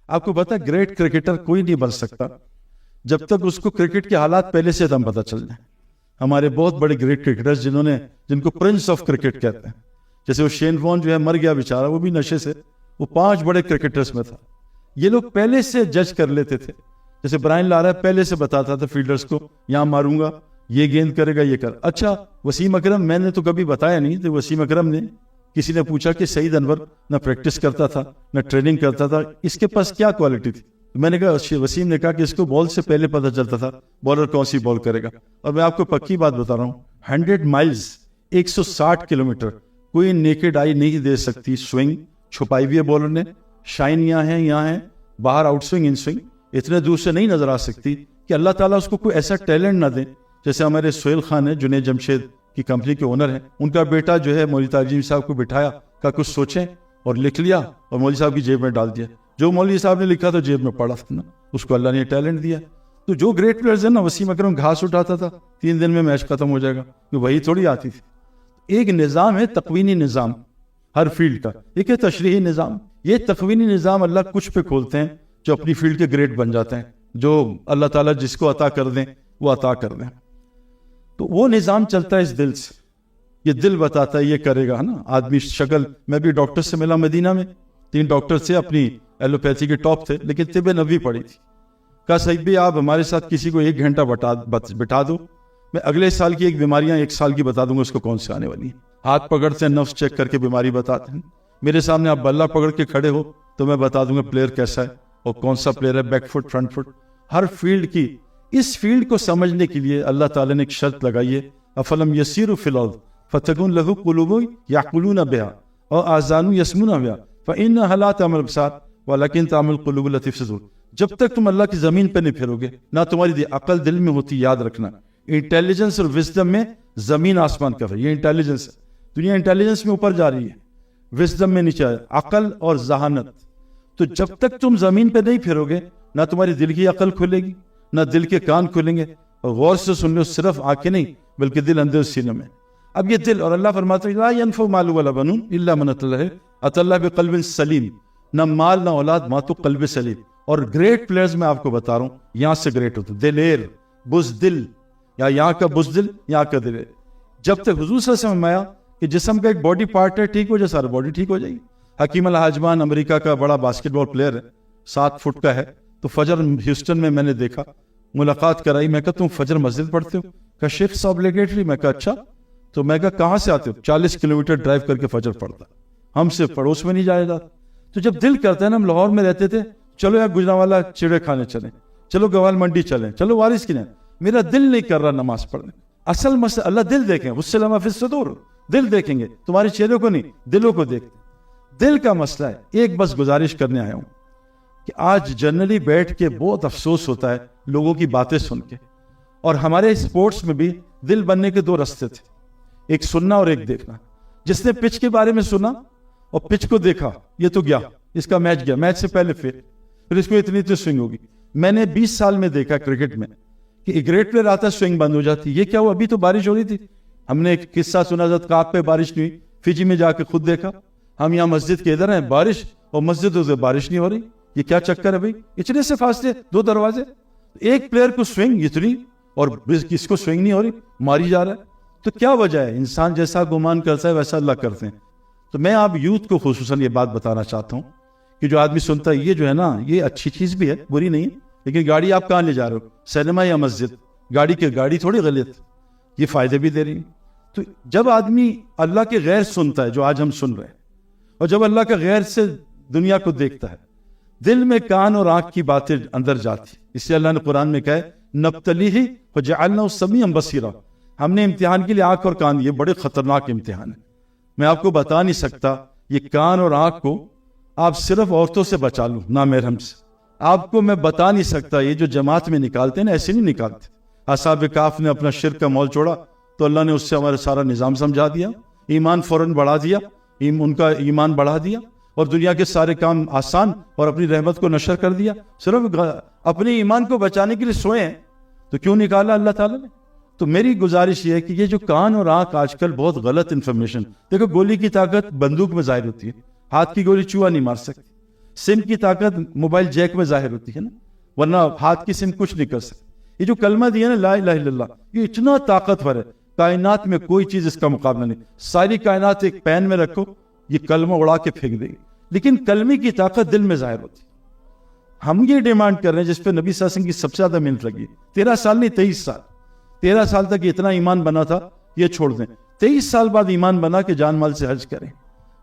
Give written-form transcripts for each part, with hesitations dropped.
آپ کو پتا گریٹ کرکٹر کوئی نہیں بن سکتا جب تک اس کو کرکٹ کے حالات پہلے سے دم پتہ چل جائے. ہمارے بہت بڑے گریٹ کرکٹرز جن کو پرنس آف کرکٹ کہتے ہیں, جیسے وہ شین وارن جو ہے مر گیا بیچارہ, وہ بھی نشے سے, وہ 5 بڑے کرکٹرز میں تھا. یہ لوگ پہلے سے جج کر لیتے تھے. جیسے برائن لارا پہلے سے بتاتا تھا فیلڈرز کو یہاں ماروں گا, یہ گیند کرے گا, یہ کر. اچھا وسیم اکرم میں نے تو کبھی بتایا نہیں, تو وسیم اکرم نے کسی نے پوچھا کہ سعید انور نہ پریکٹس کرتا تھا نہ ٹریننگ کرتا تھا, اس کے پاس کیا کوالٹی تھی؟ میں نے کہا, وسیم نے کہا کہ اس کو بال سے پہلے پتہ چلتا تھا بالر کون سی بال کرے گا. اور میں آپ کو پکی بات بتا رہا ہوں, 100 مائلز 160 کلومیٹر کوئی نیکڈ آئی نہیں دے سکتی سوئنگ. چھپائی ہوئی ہے بالر نے, شائن یہاں ہے, باہر آؤٹ سوئنگ ان سوئنگ اتنے دور سے نہیں نظر آ سکتی کہ اللہ تعالیٰ اس کو کوئی ایسا ٹیلنٹ نہ دے. جیسے ہمارے سہیل خان ہے, جنید جمشید کی کمپنی کے اونر ہیں, ان کا بیٹا جو ہے مولوی تاجی صاحب کو بٹھایا, کہا کچھ سوچیں, اور لکھ لیا اور مولوی صاحب کی جیب میں ڈال دیا. جو مولوی صاحب نے لکھا تو جیب میں پڑا تھا نا, اس کو اللہ نے ٹیلنٹ دیا. تو جو گریٹ پلیئرز ہیں نا, وسیم اکرم گھاس اٹھاتا تھا 3 دن میں میچ ختم ہو جائے گا, وہی تھوڑی آتی تھی. ایک نظام ہے تقوینی نظام ہر فیلڈ کا, ایک ہے تشریحی نظام. یہ تقوینی نظام اللہ کچھ پہ کھولتے ہیں جو اپنی فیلڈ کے گریٹ بن جاتے ہیں, جو اللہ تعالیٰ جس کو عطا کر دیں وہ عطا کر دیں. تو وہ نظام چلتا ہے اس دل سے, یہ دل بتاتا ہے یہ کرے گا نا. آدمی شکل, میں بھی ڈاکٹر سے ملا مدینہ میں, 3 ڈاکٹر سے اپنی ایلوپیتھی کے ٹاپ تھے, لیکن طب نبوی پڑھی تھی. کہا سعید بھائی آپ ہمارے ساتھ کسی کو 1 گھنٹہ بٹھا دو, میں اگلے سال کی ایک بیماریاں 1 سال کی بتا دوں گا اس کو کون سے آنے والی ہیں. ہاتھ پکڑتے ہیں, نفس چیک کر کے بیماری بتاتے ہیں. میرے سامنے آپ بلہ پکڑ کے کھڑے ہو تو میں بتا دوں گا پلیئر کیسا ہے اور کون سا پلیئر ہے, بیک فٹ فرنٹ فٹ. ہر فیلڈ کی, اس فیلڈ کو سمجھنے کے لیے اللہ تعالیٰ نے ایک شرط لگائی ہے, افلم یسیروا فی الارض فتکون لہ قلوب یعقلون بہا اور آذان یسمعون بہا فانھا لا تعمی الابصار ولکن تعمی القلوب التی فی الصدور. جب تک تم اللہ کی زمین پہ نہیں پھرو گے, نہ تمہاری عقل دل میں ہوتی, یاد رکھنا. انٹیلیجنس اور وزڈم میں زمین آسمان کا ہے, یہ انٹیلیجنس ہے. دنیا انٹیلیجنس میں اوپر جا رہی ہے, وزڈم میں نیچے ہے, عقل اور ذہانت. تو جب تک تم زمین پہ نہیں پھرو گے, نہ تمہاری دل کی عقل کھلے گی, نہ دل کے کان کھلیں گے. اور غور سے سن لو, صرف آنکھیں نہیں بلکہ دل اندر سینے میں. اب یہ دل, اور اللہ فرماتا ہے لا ينفع مال ولا بنون الا من اتى الله بقلب سلیم. نہ مال نہ اولاد, ماں تو قلب سلیم. اور گریٹ پلیئرز میں آپ کو بتا رہا ہوں, یہاں سے گریٹ ہوتے, دلیر, بزدل, یا یہاں کا بزدل, یہاں کا دلیر. جب تک حضور صلی اللہ علیہ وسلم آیا کہ جسم کا ایک باڈی پارٹ ہے, ٹھیک ہو جائے سارا باڈی ٹھیک ہو جائے گی. حکیم الحاجمان امریکہ کا بڑا باسکٹ بال پلیئر ہے, 7 فٹ کا ہے. تو فجر ہیوسٹن میں نے دیکھا, ملاقات کرائی, میں کہا تم فجر مسجد پڑھتے ہو؟ کہا شیخ صاحب obligatory. میں کہا اچھا. تو میں کہا کہاں سے آتے ہو؟ 40 کلومیٹر ڈرائیو کر کے فجر پڑھتا, ہم سے پڑوس میں نہیں جایا جاتا. تو جب دل کرتا ہے نا, ہم لاہور میں رہتے تھے, چلو یار گجرانوالا چڑے کھانے چلیں, چلو گوال منڈی چلیں, چلو وارث کی نہیں, میرا دل نہیں کر رہا نماز پڑھنے. اصل مسئلہ اللہ دل دیکھیں, اس سے لما فی الصدور, دل دیکھیں گے, تمہارے چہروں کو نہیں, دلوں کو دیکھتے. دل کا مسئلہ ہے. ایک بس گزارش کرنے آیا ہوں کہ آج جنرلی بیٹھ کے بہت افسوس ہوتا ہے لوگوں کی باتیں سن کے, اور ہمارے اسپورٹس میں بھی دل بننے کے 2 راستے تھے, ایک سننا اور ایک دیکھنا. جس نے پچ کے بارے میں سنا اور پچ کو دیکھا, یہ تو گیا, اس کا میچ گیا, میچ سے پہلے پھر اس کو اتنی سوئنگ ہوگی. میں نے 20 سال میں دیکھا کرکٹ میں کہ ایک گریٹ پلیئر آتا ہے, سوئنگ بند ہو جاتی. یہ کیا ہوا؟ ابھی تو بارش ہو رہی تھی. ہم نے ایک قصہ سنا, حضرت کعب پہ بارش نہیں ہوئی, فجی میں جا کے خود دیکھا. ہم یہاں مسجد کے ادھر ہیں, بارش, اور مسجد ادھر بارش نہیں ہو رہی. یہ کیا چکر ہے بھائی؟ اتنے سے فاصلے, 2 دروازے, ایک پلیئر کو سوئنگ اتنی, اور کس کو سوئنگ نہیں ہو رہی, ماری جا رہا ہے. تو کیا وجہ ہے؟ انسان جیسا گمان کرتا ہے ویسا اللہ کرتے ہیں. تو میں آپ یوتھ کو خصوصاً یہ بات بتانا چاہتا ہوں کہ جو آدمی سنتا ہے یہ جو ہے نا, یہ اچھی چیز بھی ہے, بری نہیں ہے, لیکن گاڑی آپ کہاں لے جا رہے ہو, سینما یا مسجد؟ گاڑی تھوڑی غلط, یہ فائدے بھی دے رہی ہے. تو جب آدمی اللہ کے غیر سنتا ہے, جو آج ہم سن رہے ہیں, اور جب اللہ کا غیر سے دنیا کو دیکھتا ہے, دل میں کان اور آنکھ کی باتیں اندر جاتی. اس لیے اللہ نے قرآن میں کہا ہے نبتلیہ فجعلناہ سمیعا بصیرا, ہم نے امتحان کے لیے آنکھ اور کان, یہ بڑے خطرناک امتحان ہے. میں آپ کو بتا نہیں سکتا, یہ کان اور آنکھ کو آپ صرف عورتوں سے بچا لو, نامحرم سے. آپ کو میں بتا نہیں سکتا, یہ جو جماعت میں نکالتے ہیں نا, ایسے نہیں نکالتے. اصحاب کہف نے اپنا شرک کا مول چھوڑا تو اللہ نے اس سے ہمارا سارا نظام سمجھا دیا, ایمان فوراً بڑھا دیا, ان کا ایمان بڑھا دیا, اور دنیا کے سارے کام آسان, اور اپنی رحمت کو نشر کر دیا. صرف اپنے ایمان کو بچانے کے لیے سوئے ہیں, تو کیوں نکالا اللہ تعالیٰ نے؟ تو میری گزارش یہ ہے کہ یہ جو کان اور آنکھ آج کل بہت غلط انفارمیشن, دیکھو گولی کی طاقت بندوق میں ظاہر ہوتی ہے, ہاتھ کی گولی چوہا نہیں مار سکتی. سم کی طاقت موبائل جیک میں ظاہر ہوتی ہے نا, ورنہ ہاتھ کی سم کچھ نہیں کر سکتی. یہ جو کلمہ دیا نا لا الہ الا اللہ, یہ اتنا طاقتور ہے, کائنات میں کوئی چیز اس کا مقابلہ نہیں. ساری کائنات ایک پین میں رکھو, یہ کلمہ اڑا کے پھینک دے گی, لیکن کلمے کی طاقت دل میں ظاہر ہوتی. ہم یہ ڈیمانڈ کر رہے ہیں جس پہ نبی صلی اللہ علیہ وسلم کی سب سے زیادہ محنت لگی, 13 سال نہیں 23 سال. 13 سال تک اتنا ایمان بنا تھا, یہ چھوڑ دیں. 23 سال بعد ایمان بنا کے جان مال سے حج کریں.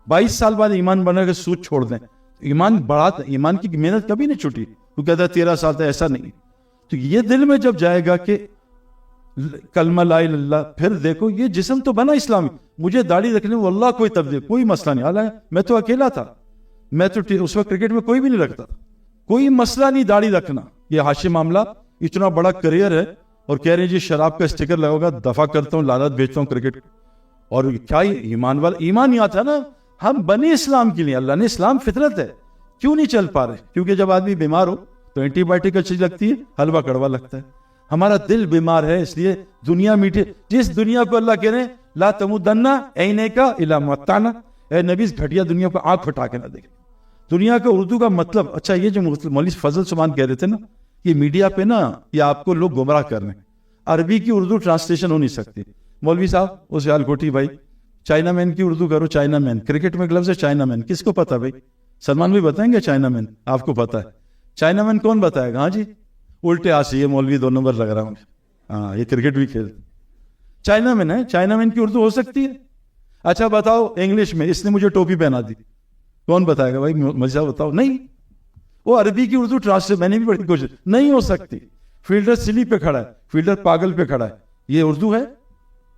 22 سال بعد ایمان بنا کے سود چھوڑ دیں. ایمان بڑھاتا, ایمان کی محنت کبھی نہیں چھوٹی. وہ کہتا ہے 13 سال تک, ایسا نہیں. تو یہ دل میں جب جائے گا کہ کلمہ لا الہ الا اللہ, پھر دیکھو یہ جسم تو بنا اسلامی, مجھے داڑھی رکھنے میں واللہ کوئی تبدیل کوئی مسئلہ نہیں. حالانکہ میں تو اکیلا تھا, میں تو اس وقت کرکٹ میں کوئی بھی نہیں رکھتا تھا, کوئی مسئلہ نہیں داڑھی رکھنا. یہ ہاشم معاملہ اتنا بڑا کریئر ہے, اور کہہ رہے ہیں جی شراب کا اسٹیکر لگا, دفع کرتا ہوں, لالت بیچتا ہوں کرکٹ. اور کیا ایمان والا, ایمان ہی آتا نا. ہم بنے اسلام کے لیے, اللہ نے اسلام فطرت ہے, کیوں نہیں چل پا رہے؟ کیونکہ جب آدمی بیمار ہو تو اینٹی بائیوٹک اچھی لگتی ہے, حلوہ کڑوا لگتا ہے. ہمارا دل بیمار ہے, اس لیے دنیا میٹھے. جس دنیا کو اللہ کہہ رہے ہیں لا تمدن عینیک الی ما متعنا, اے نبی اس گھٹیا دنیا کو آنکھ پھٹا کے نہ دیکھ. دنیا کا اردو کا مطلب, اچھا یہ جو مولوی فضل سبحان کہہ رہے تھے نا, یہ میڈیا پہ نا یہ آپ کو لوگ گمراہ کر رہے ہیں. عربی کی اردو ٹرانسلیشن ہو نہیں سکتی. مولوی صاحب اس سیال کوٹی بھائی, چائنا مین کی اردو کرو. چائنا مین, کرکٹ میں لفظ ہے چائنا مین, کس کو پتا بھائی؟ سلمان بھی بتائیں گے چائنا مین, آپ کو پتا ہے چائنا مین کون بتائے گا؟ ہاں جی, الٹے آ سی, یہ مولوی 2 نمبر لگ رہا ہوں. ہاں یہ کرکٹ بھی کھیل, چائنا مین ہے. چائنا مین کی اردو ہو سکتی ہے؟ اچھا بتاؤ انگلش میں, اس نے مجھے ٹوپی پہنا دی, کون بتائے گا بھائی؟ مجھے بتاؤ. نہیں, وہ عربی کی اردو ٹرانسلیٹ میں نے بھی بڑی کوشش, نہیں ہو سکتی. فیلڈر سلی پہ کھڑا ہے, فیلڈر پاگل پہ کھڑا ہے, یہ اردو ہے؟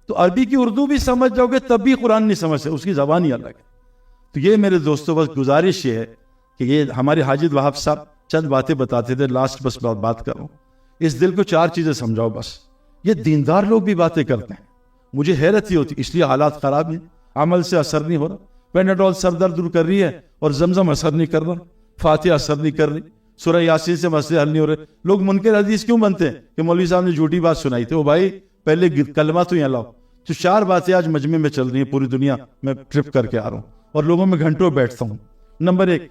تو عربی کی اردو بھی سمجھ جاؤ گے تب بھی قرآن نہیں سمجھ سکتے, اس کی زبان ہی الگ ہے. تو یہ میرے دوستوں بس گزارش یہ ہے کہ یہ ہمارے حاجد وہاب صاحب چند باتیں بتاتے تھے, لاسٹ بس بات کروں. اس دل کو 4 چیزیں سمجھاؤ بس. یہ دیندار لوگ بھی باتیں کرتے ہیں, مجھے حیرت ہی ہوتی, اس لیے حالات خراب ہیں, عمل سے اثر نہیں ہو رہا. پیناڈول سر درد دور کر رہی ہے اور زمزم اثر نہیں کر رہا, فاتحہ اثر نہیں کر رہی, سورہ یاسین سے مسئلے حل نہیں ہو رہے. لوگ منکر حدیث کیوں بنتے ہیں کہ مولوی صاحب نے جھوٹی بات سنائی تھی. وہ بھائی پہلے کلمہ تو یہاں لاؤ. تو 4 باتیں آج مجمع میں چل رہی ہیں پوری دنیا میں, ٹرپ کر کے آ رہا ہوں اور لوگوں میں گھنٹوں بیٹھتا ہوں. نمبر 1,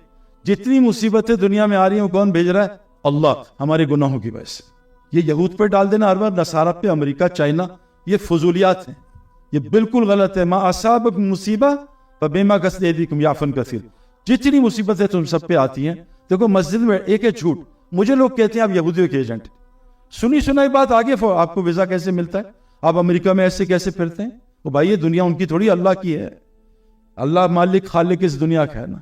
جتنی مصیبتیں دنیا میں آ رہی ہیں وہ کون بھیج رہا ہے؟ اللہ, ہمارے گناہوں کی وجہ سے. یہ یہود پہ ڈال دینا ہر بار, نصارہ پہ, امریکہ, چائنا, یہ فضولیات ہیں, یہ بالکل غلط ہے. ما اصابکم مصیبہ فبما کسبت ایدیکم یعفو عن کثیر. جتنی مصیبتیں تم سب پہ آتی ہیں, دیکھو مسجد میں ایک ہے جھوٹ. مجھے لوگ کہتے ہیں آپ یہودیوں کے ایجنٹ, سنی سنائی بات آگے آپ کو ویزا کیسے ملتا ہے, آپ امریکہ میں ایسے کیسے پھرتے ہیں؟ وہ بھائی یہ دنیا ان کی تھوڑی, اللہ کی ہے. اللہ مالک خالق اس دنیا کا ہے نا.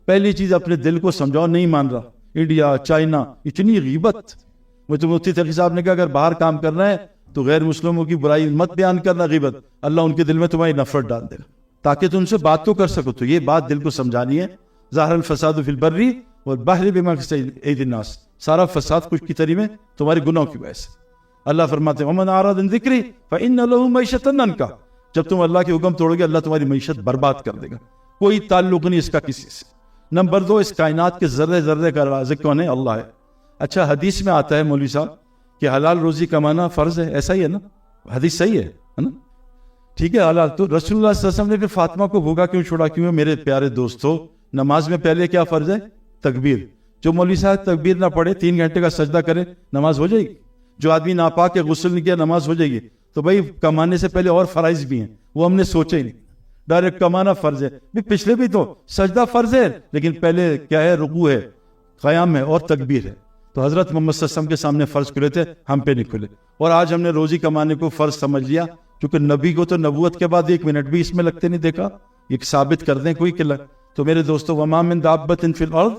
پہلی چیز اپنے دل کو سمجھاؤ, نہیں مان رہا. انڈیا, چائنا, اتنی غیبت. مجھے مفتی تقی صاحب نے کہا اگر باہر کام کرنا ہے تو غیر مسلموں کی برائی مت بیان کرنا, غیبت. اللہ ان کے دل میں تمہاری نفرت ڈال دے گا تاکہ تم سے بات تو کر سکو. تو یہ بات دل کو سمجھانی ہے. ظاہر الفساد فی البر والبحر بما کسبت ایدی الناس, سارا فساد کچھ کی تری میں تمہارے گناہوں کی وجہ سے. اللہ فرماتے ہیں ومن اعرض عن ذکری فإن له معیشۃ ضنکا. جب تم اللہ کے حکم توڑو گے اللہ تمہاری معیشت برباد کر دے گا, کوئی تعلق نہیں اس کا کسی سے. نمبر 2, اس کائنات کے ذرے ذرے کا رازق کون ہے؟ اللہ ہے. اچھا حدیث میں آتا ہے مولوی صاحب کہ حلال روزی کمانا فرض ہے, ایسا ہی ہے نا؟ حدیث صحیح ہے نا؟ ٹھیک ہے حلال. تو رسول اللہ صلی اللہ علیہ وسلم نے پھر فاطمہ کو بھوکا کیوں چھوڑا؟ کیوں میرے پیارے دوستو, نماز میں پہلے کیا فرض ہے؟ تکبیر. جو مولوی صاحب تکبیر نہ پڑھے 3 گھنٹے کا سجدہ کرے, نماز ہو جائے گی؟ جو آدمی ناپاک ہے غسل نہیں کیا, نماز ہو جائے گی؟ تو بھائی کمانے سے پہلے اور فرائض بھی ہیں, وہ ہم نے سوچے ہی نہیں. ڈائریکٹ کمانا فرض ہے. پچھلے بھی تو سجدہ فرض ہے, لیکن پہلے کیا ہے؟ رکوع ہے, قیام ہے اور تکبیر ہے. تو حضرت محمد صلی اللہ علیہ وسلم کے سامنے فرض کھلے تھے, ہم پہ نہیں کھلے. اور آج ہم نے روزی کمانے کو فرض سمجھ لیا, کیونکہ نبی کو تو نبوت کے بعد 1 منٹ بھی اس میں لگتے نہیں دیکھا. یہ ثابت کر دیں کوئی کہ تو میرے دوستو وما من دابۃ فی الارض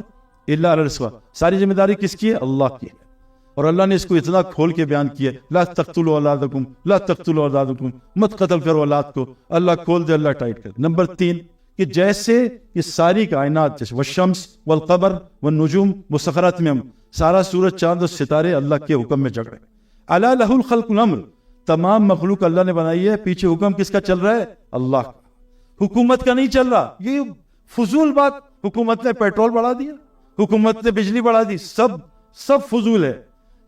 الا علی رزقها, ساری ذمہ داری کس کی ہے؟ اللہ کی ہے. اور اللہ نے اس کو اتنا کھول کے بیان کیا, لا تقتلوا اولادکم, لا تقتلوا اولادکم, مت قتل کرو اولاد کو. اللہ کھول دے, اللہ ٹائٹ کر. نمبر 3 کہ جیسے یہ ساری کائنات, جیسے والشمس والقمر والنجوم مسخرات میں, سارا سورج چاند اور ستارے اللہ کے حکم میں جگ رہے. الا لہ الخلق والامر, تمام مخلوق اللہ نے بنائی ہے, پیچھے حکم کس کا چل رہا ہے؟ اللہ کا. حکومت کا نہیں چل رہا. یہ فضول بات, حکومت نے پیٹرول بڑھا دیا, حکومت نے بجلی بڑھا دی, سب فضول ہے.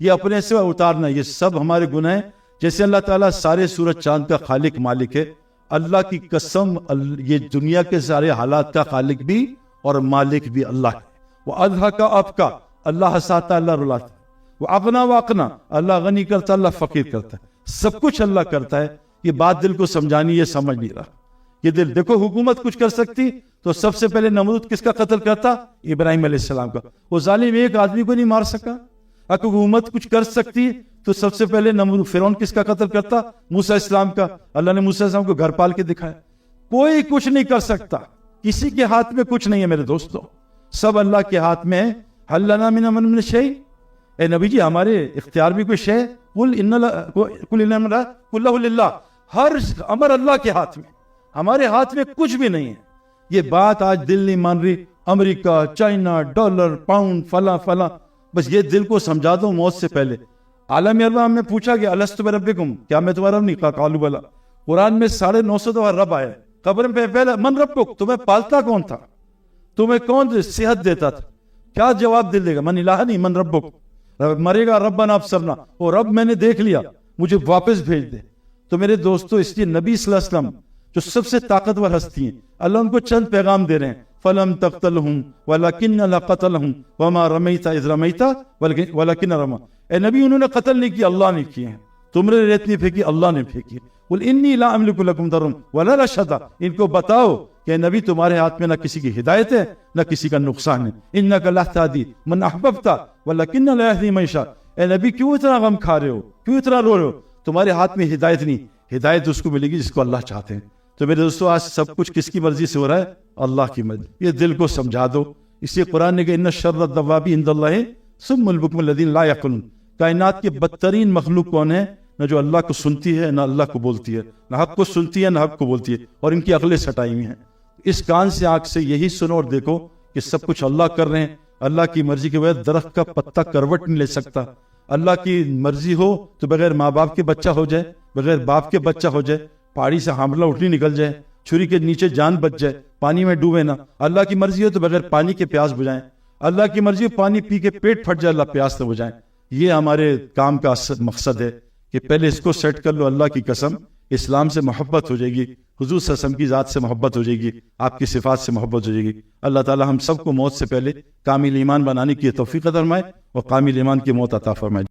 یہ اپنے سے اتارنا, یہ سب ہمارے گناہ ہیں. جیسے اللہ تعالیٰ سارے سورج چاند کا خالق مالک ہے, اللہ کی قسم یہ دنیا کے سارے حالات کا خالق بھی اور مالک بھی اللہ ہے. وہ ادھا کا اب کا اللہ ہنساتا اللہ رلاتا ہے، وہ اغنا واقنا اللہ غنی کرتا اللہ فقیر کرتا ہے، سب کچھ اللہ کرتا ہے. یہ بات دل کو سمجھانی، یہ سمجھ نہیں رہا. یہ دل دیکھو حکومت کچھ کر سکتی تو سب سے پہلے نمرود کس کا قتل کرتا؟ ابراہیم علیہ السلام کا. وہ ظالم ایک آدمی کو نہیں مار سکا. اگر حکومت کچھ کر سکتی تو سب سے پہلے نمرود فرعون کس کا قتل کرتا؟ موسیٰ السلام کا. اللہ نے موسیٰ السلام کو گھر پال کے دکھایا. کوئی کچھ نہیں کر سکتا، کسی کے ہاتھ میں کچھ نہیں ہے میرے دوستوں، سب اللہ کے ہاتھ میں ہے. حل لنا من امر من شیء، اے نبی جی ہمارے اختیار میں کوئی شے؟ قل ان الامر کلہ للہ، ہر امر اللہ کے ہاتھ میں، ہمارے ہاتھ میں کچھ بھی نہیں ہے. یہ بات آج دل نہیں مان رہی. امریکہ، چائنا، ڈالر، پاؤنڈ، فلاں فلاں، بس یہ دل کو سمجھا دو موت سے پہلے. عالم ارواح میں پوچھا گیا الست بربکم، کیا میں تمہارا رب نہیں؟ کہا قالوا بلی. قرآن میں 950 دفعہ رب آیا. قبر میں پہلا من ربک، تمہیں پالتا کون تھا؟ تمہیں کون صحت دیتا تھا؟ کیا جواب دل دے گا؟ من الہ نہیں، من ربک. مرے گا ربنا ابصرنا، وہ رب میں نے دیکھ لیا مجھے واپس بھیج دے. تو میرے دوستو اس لیے نبی صلی اللہ علیہ وسلم جو سب سے طاقتور ہستی ہیں، اللہ ان کو چند پیغام دے رہے ہیں. فلم تقتلہم ولکن اللہ قتلہم وما رمیت اذ رمیت ولکن رمی. اے نبی انہوں نے قتل نہیں کیا، اللہ نے کیے ہیں. تم نے ریت نہیں پھینکی، اللہ نے پھینکی. قل انی لا املک لکم ضرا ولا رشدا، ان کو بتاؤ کہ نبی تمہارے ہاتھ میں نہ کسی کی ہدایت ہے نہ کسی کا نقصان ہے. انک لا تہدی من احببت ولکن اللہ یہدی من یشاء. اے نبی کیوں اتنا غم کھا رہے ہو، کیوں اتنا رو رہے ہو؟ تمہارے ہاتھ میں ہدایت نہیں، ہدایت اس کو ملے گی جس کو اللہ چاہتے ہیں. تو میرے دوستو آج سب کچھ کس کی مرضی سے ہو رہا ہے؟ اللہ کی مرضی. یہ دل کو سمجھا دو. اس لیے قرآن نے کہا ان شر الدواب عند اللہ ثم البکم الذین لا یعقلون. کائنات کے بدترین مخلوق کون ہے؟ نہ جو اللہ کو سنتی ہے نہ اللہ کو بولتی ہے، نہ حق کو سنتی ہے نہ حق کو بولتی ہے، اور ان کی عقلیں سٹائی ہوئی ہیں. اس کان سے آنکھ سے یہی سنو اور دیکھو کہ سب کچھ اللہ کر رہے ہیں. اللہ کی مرضی کے بغیر درخت کا پتا کروٹ نہیں لے سکتا. اللہ کی مرضی ہو تو بغیر ماں باپ کے بچہ ہو جائے، بغیر باپ کے بچہ ہو جائے، پہاڑی سے حاملہ اٹھنی نکل جائے، چھری کے نیچے جان بچ جائے، پانی میں ڈوبے نہ. اللہ کی مرضی ہو تو بغیر پانی کے پیاس بجھائیں. اللہ کی مرضی ہو پانی پی کے پیٹ پھٹ جائے، اللہ پیاس نہ بجھائیں. یہ ہمارے کام کا مقصد ہے کہ پہلے اس کو سیٹ کر لو. اللہ کی قسم اسلام سے محبت ہو جائے گی، حضور صلی اللہ علیہ وسلم کی ذات سے محبت ہو جائے گی، آپ کی صفات سے محبت ہو جائے گی. اللہ تعالی ہم سب کو موت سے پہلے کامل ایمان بنانے کی توفیق عطا فرمائے اور کامل ایمان کی موت عطا فرمائے.